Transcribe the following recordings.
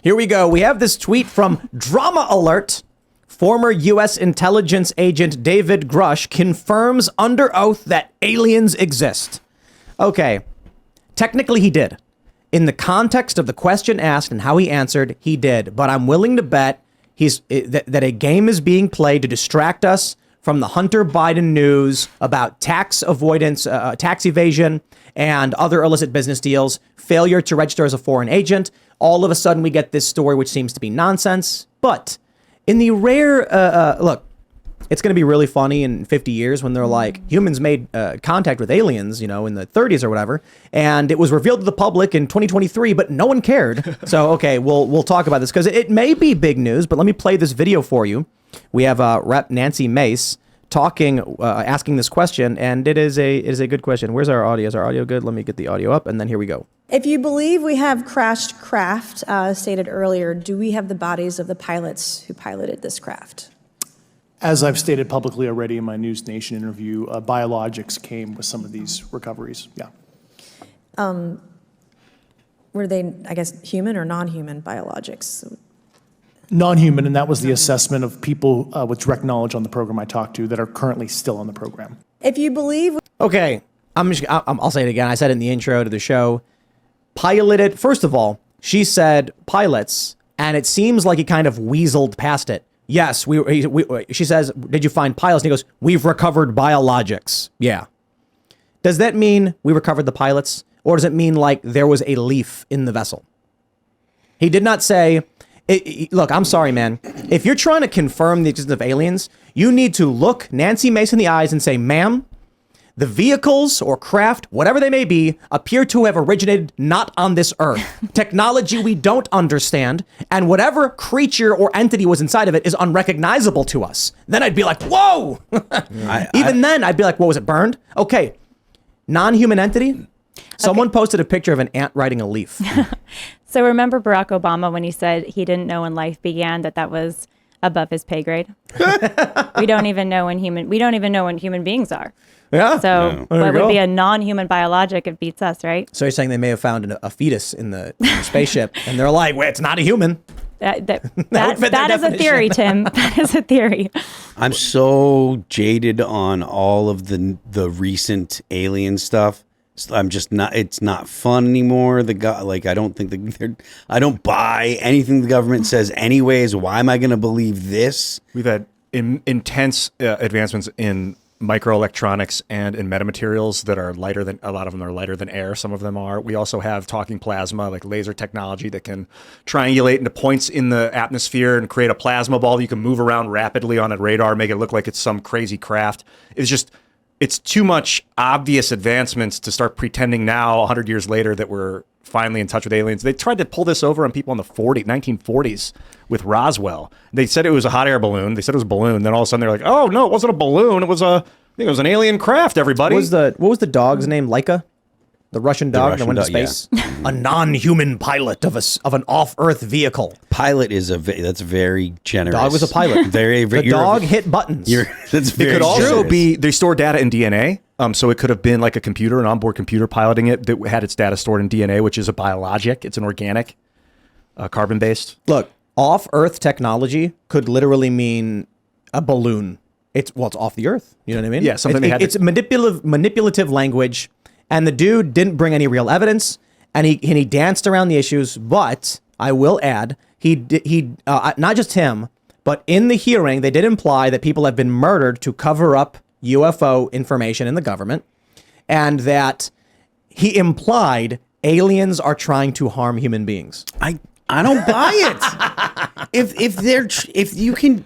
Here we go. We have this tweet from Drama Alert. Former U.S. intelligence agent David Grush confirms under oath that aliens exist. Okay. Technically, he did. In the context of the question asked and how he answered, he did. But I'm willing to bet that a game is being played to distract us from the Hunter Biden news about tax avoidance, tax evasion, and other illicit business deals, failure to register as a foreign agent. All of a sudden, we get this story, which seems to be nonsense. But in the rare, look, it's going to be really funny in 50 years when they're like, humans made contact with aliens, in the 30s or whatever. And it was revealed to the public in 2023, but no one cared. So, okay, we'll talk about this because it may be big news, but let me play this video for you. We have Rep. Nancy Mace asking this question, and it is a good question. Where's our audio? Is our audio good? Let me get the audio up, and then here we go. If you believe we have crashed craft, stated earlier, do we have the bodies of the pilots who piloted this craft? As I've stated publicly already in my News Nation interview, biologics came with some of these recoveries. Yeah. Were they, I guess, human or non-human biologics? Non-human, and that was the assessment of people with direct knowledge on the program I talked to that are currently still on the program. If you believe... Okay, I'll say it again. I said it in the intro to the show. Piloted, first of all, she said pilots, and it seems like he kind of weaseled past it. Yes, she says, did you find pilots? And he goes, we've recovered biologics. Yeah. Does that mean we recovered the pilots? Or does it mean like there was a leaf in the vessel? He did not say, look, I'm sorry, man. If you're trying to confirm the existence of aliens, you need to look Nancy Mace in the eyes and say, ma'am, the vehicles or craft, whatever they may be, appear to have originated not on this earth. Technology we don't understand, and whatever creature or entity was inside of it is unrecognizable to us. Then I'd be like, whoa! Then, I'd be like, what was it, burned? Okay, non-human entity? Someone posted a picture of an ant riding a leaf. So remember Barack Obama when he said he didn't know when life began, that was above his pay grade? we don't even know when human beings are. Yeah. So what would be a non-human biologic? It beats us, right? So you're saying they may have found a fetus in the spaceship, and they're like, well, it's not a human. That is a theory, Tim. That is a theory. I'm so jaded on all of the recent alien stuff. I'm just not. It's not fun anymore. I don't think I don't buy anything the government says. Anyways, why am I going to believe this? We've had intense advancements in microelectronics and in metamaterials that are lighter than, a lot of them are lighter than air. Some of them are. We also have talking plasma, like laser technology that can triangulate into points in the atmosphere and create a plasma ball that you can move around rapidly on a radar, make it look like it's some crazy craft. It's too much obvious advancements to start pretending now, 100 years later, that we're finally in touch with aliens. They tried to pull this over on people in the 1940s with Roswell. They said it was a hot air balloon. They said it was a balloon. Then all of a sudden they're like, oh, no, it wasn't a balloon. I think it was an alien craft, everybody. What was the dog's name? Laika? The Russian dog that went to space? Yeah. A non-human pilot of an off-Earth vehicle. Pilot is that's very generous. Dog was a pilot. The dog hit buttons. That's very It could also generous. be, they store data in DNA. So it could have been like a computer, an onboard computer piloting it that had its data stored in DNA, which is a biologic. It's an organic, carbon-based. Look, off-Earth technology could literally mean a balloon. It's off the Earth. You know what I mean? Yeah, something it's manipulative language. And the dude didn't bring any real evidence, and he danced around the issues. But I will add, he not just him, but in the hearing, they did imply that people have been murdered to cover up UFO information in the government, and that he implied aliens are trying to harm human beings. I don't buy it. if you can,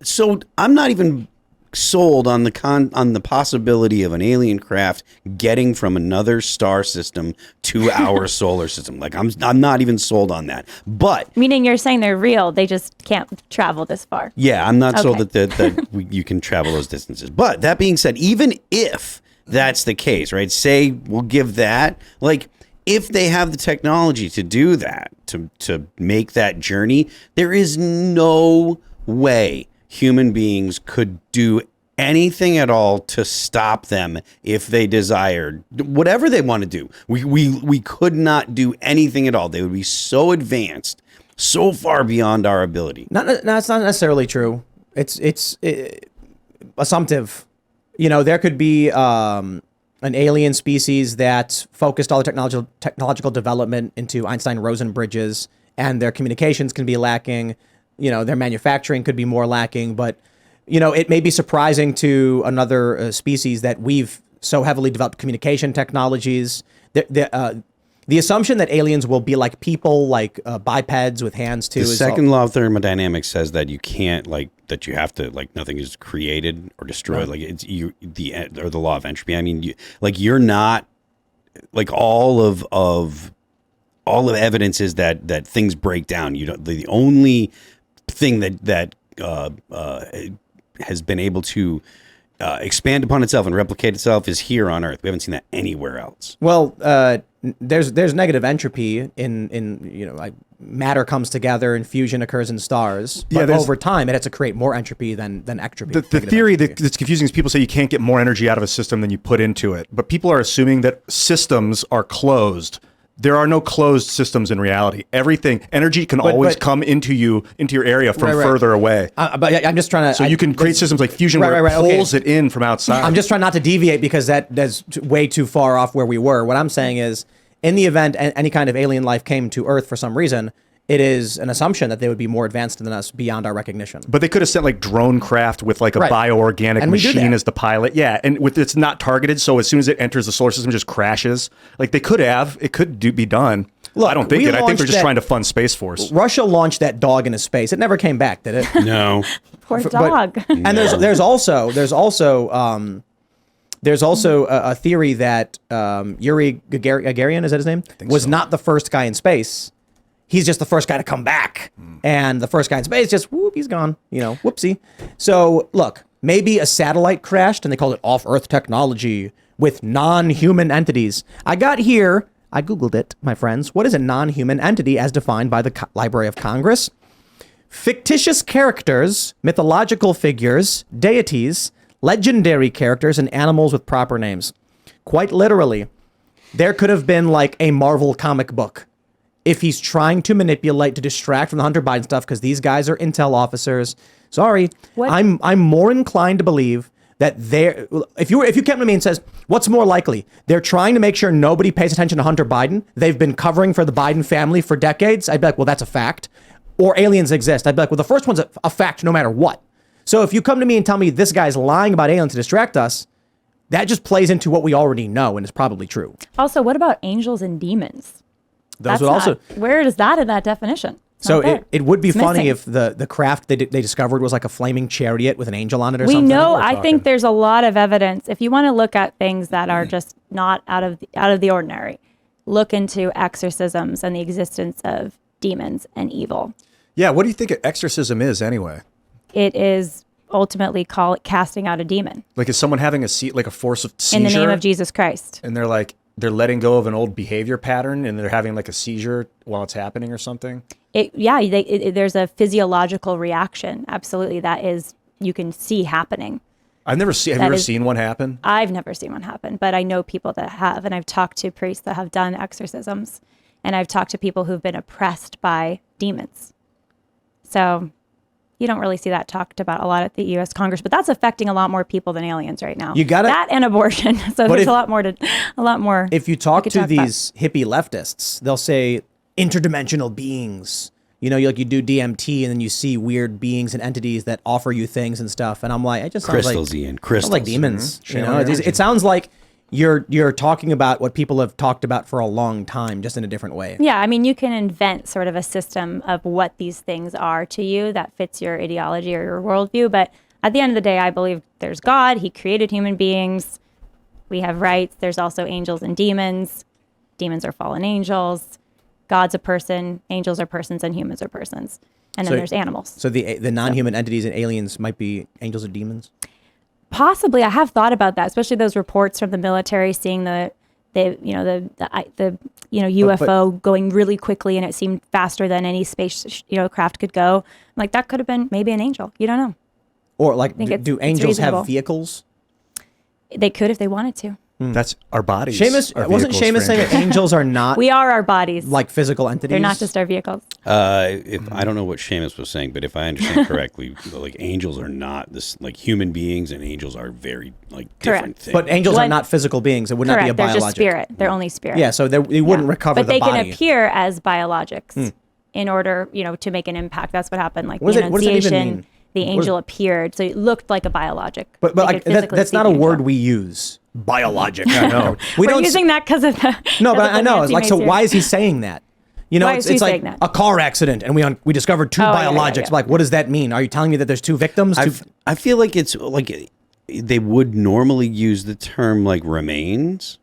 so I'm not even sold on the possibility of an alien craft getting from another star system to our solar system. Like I'm not even sold on that. But meaning you're saying they're real, they just can't travel this far. Yeah, I'm not sold that you can travel those distances. But that being said, even if that's the case, right? Say we'll give that, like, if they have the technology to do that, to make that journey, there is no way human beings could do anything at all to stop them if they desired whatever they want to do. We could not do anything at all. They would be so advanced so far beyond our ability. No, it's not necessarily true. It's assumptive. You know, there could be an alien species that focused all the technological development into Einstein-Rosen bridges, and their communications can be lacking. You know, their manufacturing could be more lacking, but you know, it may be surprising to another species that we've so heavily developed communication technologies. The assumption that aliens will be like people, like bipeds with hands too. The second law of thermodynamics says that you can't that you have to nothing is created or destroyed. Right. Like it's the law of entropy. I mean, you're not all of evidence is that things break down. You don't. The only thing that has been able to expand upon itself and replicate itself is here on Earth. We haven't seen that anywhere else. Well, there's negative entropy in like matter comes together and fusion occurs in stars. But over time, it has to create more entropy than entropy. The theory that's confusing is people say you can't get more energy out of a system than you put into it. But people are assuming that systems are closed. There are no closed systems in reality. Energy can always come into your area from further away. But I'm just trying to. So you can create systems like fusion where it pulls it in from outside. I'm just trying not to deviate because that's way too far off where we were. What I'm saying is, in the event any kind of alien life came to Earth for some reason, it is an assumption that they would be more advanced than us beyond our recognition. But they could have sent drone craft with a bioorganic machine as the pilot. Yeah, and it's not targeted, so as soon as it enters the solar system, it just crashes. They could have. It could be done. Look, I don't think it. I think they're just trying to fund Space Force. Russia launched that dog into space. It never came back, did it? No. Poor dog. And there's also a theory that Yuri Gagarin, is that his name? Was not the first guy in space. He's just the first guy to come back. And the first guy in space just, whoop, he's gone. Whoopsie. So, look, maybe a satellite crashed and they called it off-Earth technology with non-human entities. I Googled it, my friends. What is a non-human entity as defined by the Library of Congress? Fictitious characters, mythological figures, deities, legendary characters, and animals with proper names. Quite literally, there could have been a Marvel comic book. If he's trying to manipulate, to distract from the Hunter Biden stuff, because these guys are intel officers. Sorry, I'm more inclined to believe that if you came to me and says, what's more likely? They're trying to make sure nobody pays attention to Hunter Biden. They've been covering for the Biden family for decades. I'd be like, well, that's a fact. Or aliens exist. I'd be like, well, the first one's a fact no matter what. So if you come to me and tell me this guy's lying about aliens to distract us, that just plays into what we already know and is probably true. Also, what about angels and demons? Where is that in that definition? So it would be funny if the craft they discovered was like a flaming chariot with an angel on it or something. We know. I think there's a lot of evidence. If you want to look at things that are just not out of the ordinary, look into exorcisms and the existence of demons and evil. Yeah. What do you think an exorcism is anyway? It is ultimately casting out a demon. Is someone having a force of seizure? In the name of Jesus Christ. And they're letting go of an old behavior pattern and they're having a seizure while it's happening or something? There's a physiological reaction. Absolutely. That is, you can see happening. Have you ever seen one happen? I've never seen one happen, but I know people that have, and I've talked to priests that have done exorcisms, and I've talked to people who've been oppressed by demons. So you don't really see that talked about a lot at the U.S. Congress, but that's affecting a lot more people than aliens right now. You got it. That and abortion. So there's a lot more. If you talk to these hippie leftists, they'll say interdimensional beings. You do DMT and then you see weird beings and entities that offer you things and stuff. And I'm like, it just sounds crystals, Ian. Crystals. Sounds like demons. It sounds like you're talking about what people have talked about for a long time, just in a different way. Yeah, I mean, you can invent sort of a system of what these things are to you that fits your ideology or your worldview. But at the end of the day, I believe there's God. He created human beings. We have rights. There's also angels and demons. Demons are fallen angels. God's a person. Angels are persons, and humans are persons. And then there's animals. So the non-human entities and aliens might be angels or demons? Possibly. I have thought about that, especially those reports from the military seeing the UFO going really quickly, and it seemed faster than any space craft could go. That could have been maybe an angel. You don't know. Or do angels have vehicles? They could if they wanted to. That's our bodies. Seamus, are wasn't vehicles Seamus for saying that angels are not We are our bodies. like physical entities? They're not just our vehicles. If I don't know what Seamus was saying, but if I understand correctly, like angels are not this like human beings, and angels are very like different Correct. things. But angels are When- not physical beings. It would not be a Correct. They're biologic. just spirit. They're only spirit. Yeah, so they wouldn't recover But the they body. can appear as biologics in order, to make an impact. That's what happened. Like What the does that even Annunciation, mean? the What angel appeared, so it looked like a biologic. But They like could physically that's see not the a angel. word we use. Biologic. I know. We We're don't using that because of the. No, 'cause but of the I know. Nancy Like, so Mace why here. is he saying that? Why It's is he like saying that? a car accident, and we discovered two Oh, yeah, biologics. yeah. Like, what does that mean? Are you telling me that there's two victims? I feel like it's like they would normally use the term like remains,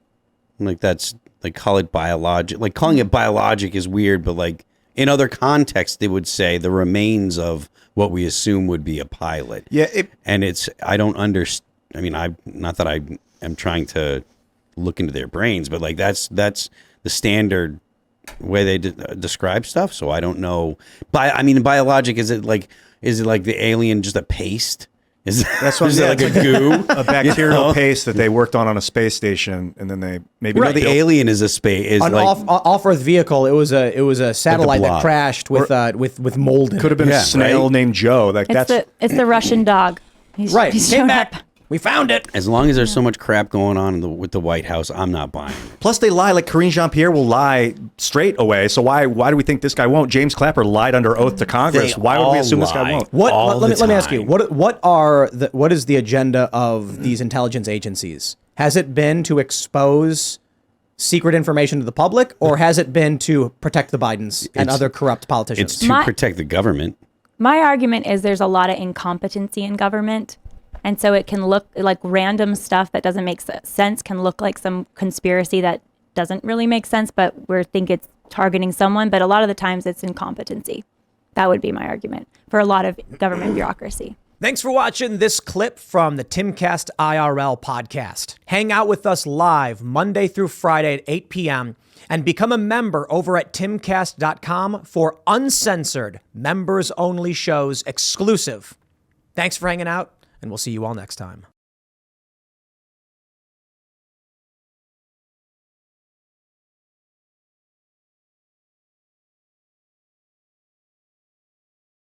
like that's like call it biologic. Like calling it biologic is weird, but like in other contexts they would say the remains of what we assume would be a pilot. Yeah, And it's I don't understand. I mean, I not that I am trying to look into their brains, but like that's the standard way they describe stuff. So I don't know. Biologic, is it like the alien just a paste? That's what is it like a goo? a bacterial You know? paste that they worked on a space station, and then they maybe No, they the built- alien is a space. Is An like off-Earth vehicle. It was a satellite that blob. crashed with mold in could have it. been Yeah, a snail right? named Joe. Like It's the Russian dog. He's, Right. He's Came shown back. up. We found it. as long as there's so much crap going on with the White House, I'm not buying it. Plus, they lie. Like Karine Jean-Pierre will lie straight away. So why do we think this guy won't? James Clapper lied under oath to Congress. They Let me all assume this guy lie. won't? What? All Let the me ask you. time. What is the agenda of these intelligence agencies? Has it been to expose secret information to the public, or has it been to protect the Bidens and other corrupt politicians? It's to My- protect the government. My argument is there's a lot of incompetency in government. And so it can look like random stuff that doesn't make sense, can look like some conspiracy that doesn't really make sense, but we think it's targeting someone. But a lot of the times it's incompetency. That would be my argument for a lot of government bureaucracy. Thanks for watching this clip from the Timcast IRL podcast. Hang out with us live Monday through Friday at 8 p.m. and become a member over at timcast.com for uncensored, members-only shows exclusive. Thanks for hanging out, and we'll see you all next time.